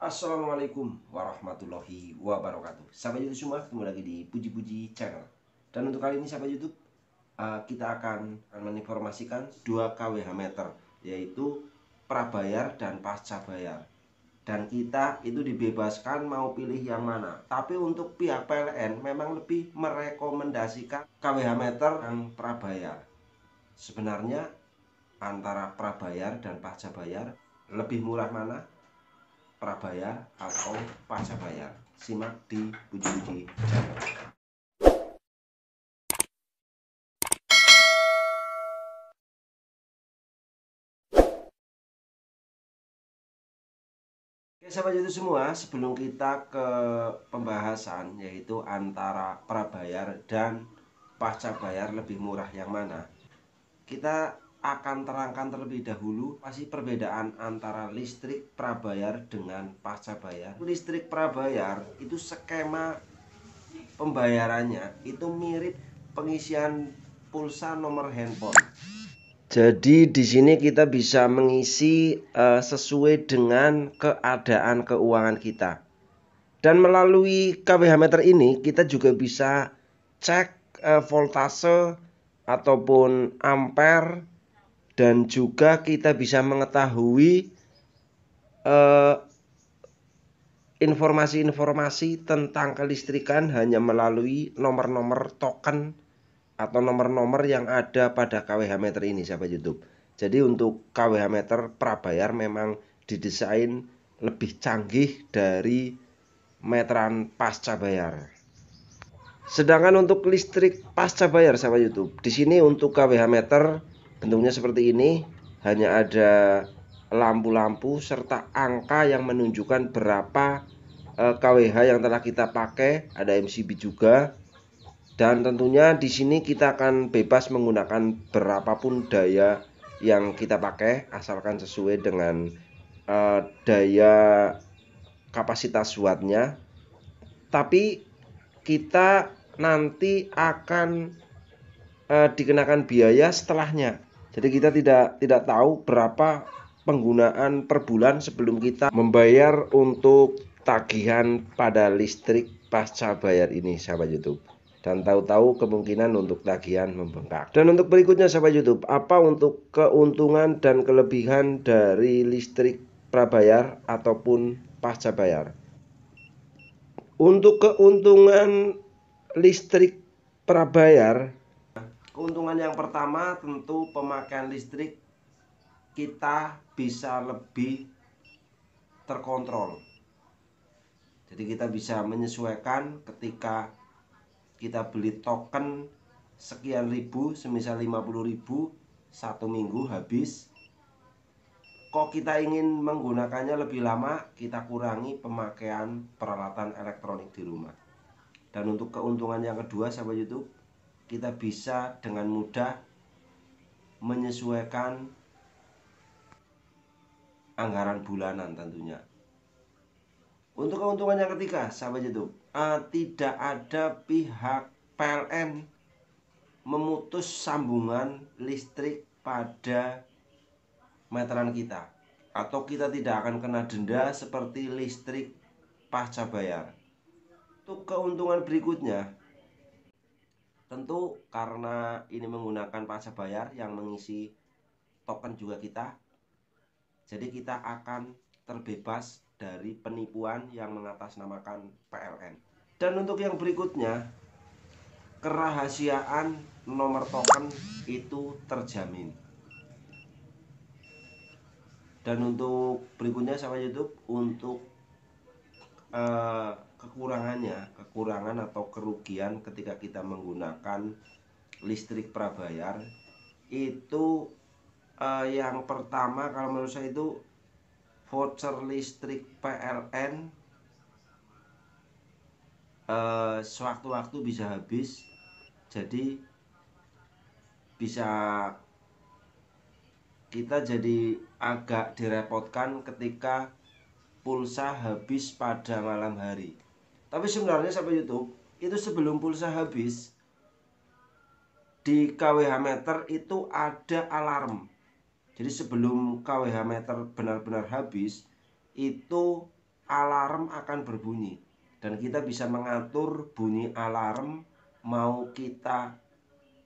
Assalamualaikum warahmatullahi wabarakatuh. Sahabat YouTube semua, ketemu lagi di Puji-Puji Channel. Dan untuk kali ini sahabat YouTube, kita akan menginformasikan 2 kWh meter, yaitu prabayar dan pasca bayar. Dan kita itu dibebaskan mau pilih yang mana. Tapi untuk pihak PLN memang lebih merekomendasikan kWh meter dan prabayar. Sebenarnya antara prabayar dan pasca bayar lebih murah mana? Prabayar atau pasca bayar? Simak di Puji-Puji Channel. Oke sahabat YouTube semua, sebelum kita ke pembahasan yaitu antara prabayar dan pasca bayar lebih murah yang mana, kita akan terangkan terlebih dahulu masih perbedaan antara listrik prabayar dengan pasca bayar. Listrik prabayar itu skema pembayarannya itu mirip pengisian pulsa nomor handphone. Jadi di sini kita bisa mengisi sesuai dengan keadaan keuangan kita. Dan melalui kWh meter ini kita juga bisa cek voltase ataupun ampere, dan juga kita bisa mengetahui informasi-informasi tentang kelistrikan hanya melalui nomor-nomor token atau nomor-nomor yang ada pada kWh meter ini sahabat YouTube. Jadi untuk kWh meter prabayar memang didesain lebih canggih dari meteran pasca bayar. Sedangkan untuk listrik pasca bayar sahabat YouTube, di sini untuk kWh meter bentuknya seperti ini, hanya ada lampu-lampu serta angka yang menunjukkan berapa kWh yang telah kita pakai, ada MCB juga. Dan tentunya di sini kita akan bebas menggunakan berapapun daya yang kita pakai, asalkan sesuai dengan daya kapasitas wattnya. Tapi kita nanti akan dikenakan biaya setelahnya. Jadi kita tidak tahu berapa penggunaan per bulan sebelum kita membayar untuk tagihan pada listrik pasca bayar ini sahabat YouTube. Dan tahu-tahu kemungkinan untuk tagihan membengkak. Dan untuk berikutnya sahabat YouTube, apa untuk keuntungan dan kelebihan dari listrik prabayar ataupun pasca bayar? Untuk keuntungan listrik prabayar, keuntungan yang pertama tentu pemakaian listrik kita bisa lebih terkontrol. Jadi kita bisa menyesuaikan ketika kita beli token sekian ribu, semisal 50.000 satu minggu habis. Kok kita ingin menggunakannya lebih lama, kita kurangi pemakaian peralatan elektronik di rumah. Dan untuk keuntungan yang kedua sahabat YouTube, kita bisa dengan mudah menyesuaikan anggaran bulanan tentunya. Untuk keuntungan yang ketiga sahabat YouTube, tidak ada pihak PLN memutus sambungan listrik pada meteran kita, atau kita tidak akan kena denda seperti listrik pasca bayar. Untuk keuntungan berikutnya, tentu karena ini menggunakan pasca bayar yang mengisi token juga kita, jadi kita akan terbebas dari penipuan yang mengatasnamakan PLN. Dan untuk yang berikutnya, kerahasiaan nomor token itu terjamin. Dan untuk berikutnya sahabat YouTube, untuk kekurangan atau kerugian ketika kita menggunakan listrik prabayar itu yang pertama kalau menurut saya itu voucher listrik PLN sewaktu-waktu bisa habis, jadi bisa kita jadi agak direpotkan ketika pulsa habis pada malam hari. Tapi sebenarnya sahabat YouTube, itu sebelum pulsa habis di kWh meter itu ada alarm. Jadi sebelum kWh meter benar-benar habis, itu alarm akan berbunyi dan kita bisa mengatur bunyi alarm mau kita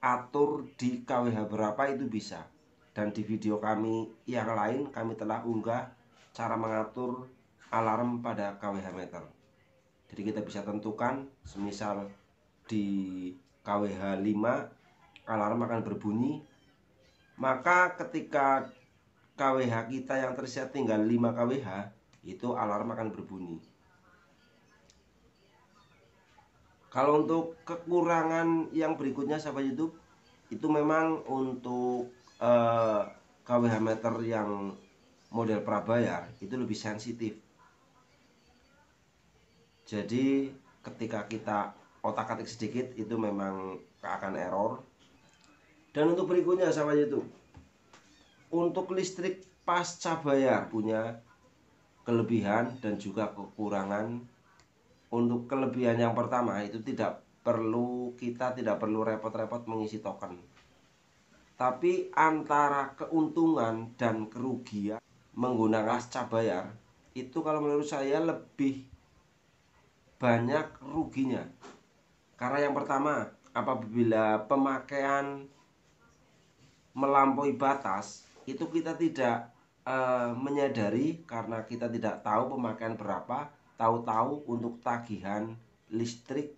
atur di kWh berapa itu bisa. Dan di video kami yang lain kami telah unggah cara mengatur alarm pada kWh meter. Jadi kita bisa tentukan semisal di kWh 5 alarm akan berbunyi, maka ketika kWh kita yang terset tinggal 5 kWh itu alarm akan berbunyi. Kalau untuk kekurangan yang berikutnya sahabat YouTube, itu memang untuk kWh meter yang model prabayar itu lebih sensitif. Jadi ketika kita otak-atik sedikit itu memang akan error. Dan untuk berikutnya sahabat YouTube, untuk listrik pasca bayar punya kelebihan dan juga kekurangan. Untuk kelebihan yang pertama itu kita tidak perlu repot-repot mengisi token. Tapi antara keuntungan dan kerugian menggunakan pasca bayar itu kalau menurut saya lebih banyak ruginya. Karena yang pertama, apabila pemakaian melampaui batas itu kita tidak menyadari karena kita tidak tahu pemakaian berapa. Tahu-tahu untuk tagihan listrik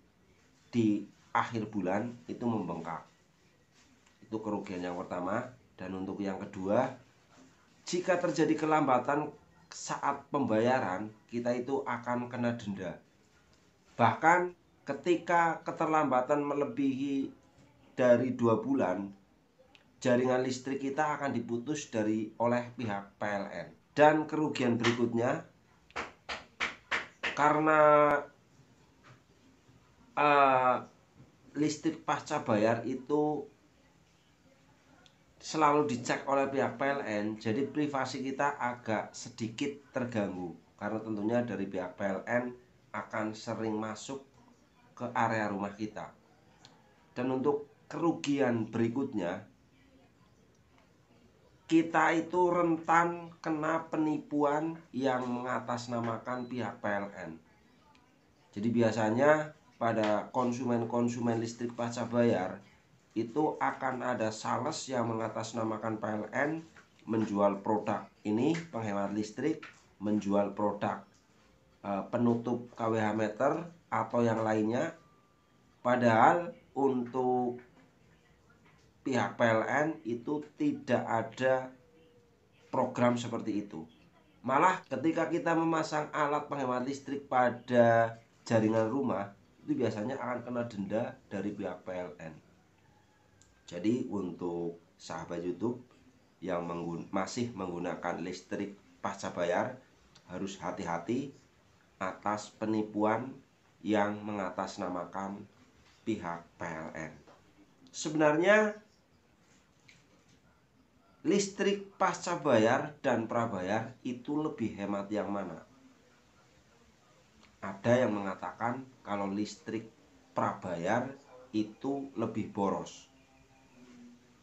di akhir bulan itu membengkak. Itu kerugian yang pertama. Dan untuk yang kedua, jika terjadi kelambatan saat pembayaran, kita itu akan kena denda. Bahkan ketika keterlambatan melebihi dari 2 bulan, jaringan listrik kita akan diputus oleh pihak PLN. Dan kerugian berikutnya, karena listrik pasca bayar itu selalu dicek oleh pihak PLN, jadi privasi kita agak sedikit terganggu. Karena tentunya dari pihak PLN akan sering masuk ke area rumah kita. Dan untuk kerugian berikutnya, kita itu rentan kena penipuan yang mengatasnamakan pihak PLN. Jadi biasanya pada konsumen listrik pasca bayar itu akan ada sales yang mengatasnamakan PLN menjual produk ini penghemat listrik, menjual produk penutup kWh meter atau yang lainnya. Padahal untuk pihak PLN itu tidak ada program seperti itu. Malah ketika kita memasang alat penghemat listrik pada jaringan rumah, itu biasanya akan kena denda dari pihak PLN. Jadi untuk sahabat YouTube yang masih menggunakan listrik pasca bayar, harus hati-hati atas penipuan yang mengatasnamakan pihak PLN. Sebenarnya listrik pasca bayar dan prabayar itu lebih hemat yang mana? Ada yang mengatakan kalau listrik prabayar itu lebih boros.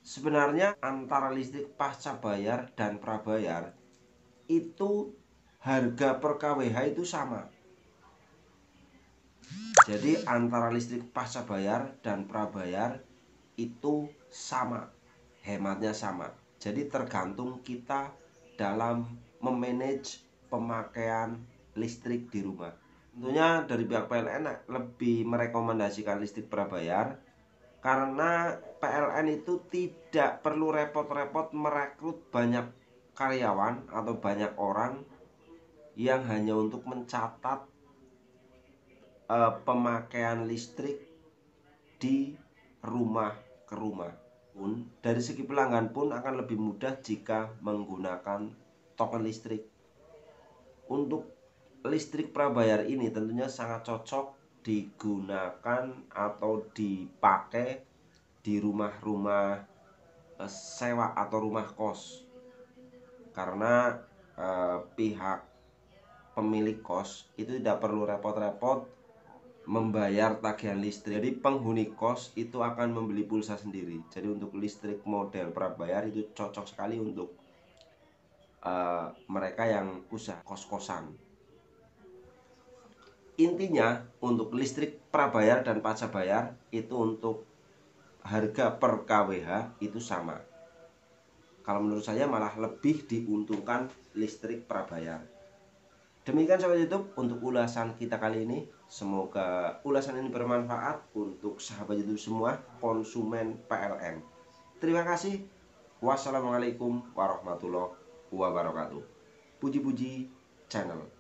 Sebenarnya antara listrik pasca bayar dan prabayar itu harga per kWh itu sama. Jadi antara listrik pasca bayar dan prabayar itu sama, hematnya sama. Jadi tergantung kita dalam memanage pemakaian listrik di rumah. Tentunya dari pihak PLN lebih merekomendasikan listrik prabayar karena PLN itu tidak perlu repot-repot merekrut banyak karyawan atau banyak orang yang hanya untuk mencatat pemakaian listrik di rumah ke rumah. Dari segi pelanggan pun akan lebih mudah jika menggunakan token listrik. Untuk listrik prabayar ini tentunya sangat cocok digunakan atau dipakai di rumah-rumah sewa atau rumah kos. Karena pihak pemilik kos itu tidak perlu repot-repot membayar tagihan listrik. Jadi penghuni kos itu akan membeli pulsa sendiri. Jadi untuk listrik model prabayar itu cocok sekali untuk mereka yang usaha kos-kosan. Intinya untuk listrik prabayar dan pajak bayar itu untuk harga per kWh itu sama. Kalau menurut saya malah lebih diuntungkan listrik prabayar. Demikian sahabat YouTube untuk ulasan kita kali ini. Semoga ulasan ini bermanfaat untuk sahabat YouTube semua konsumen PLN. Terima kasih. Wassalamualaikum warahmatullahi wabarakatuh. Puji-puji channel.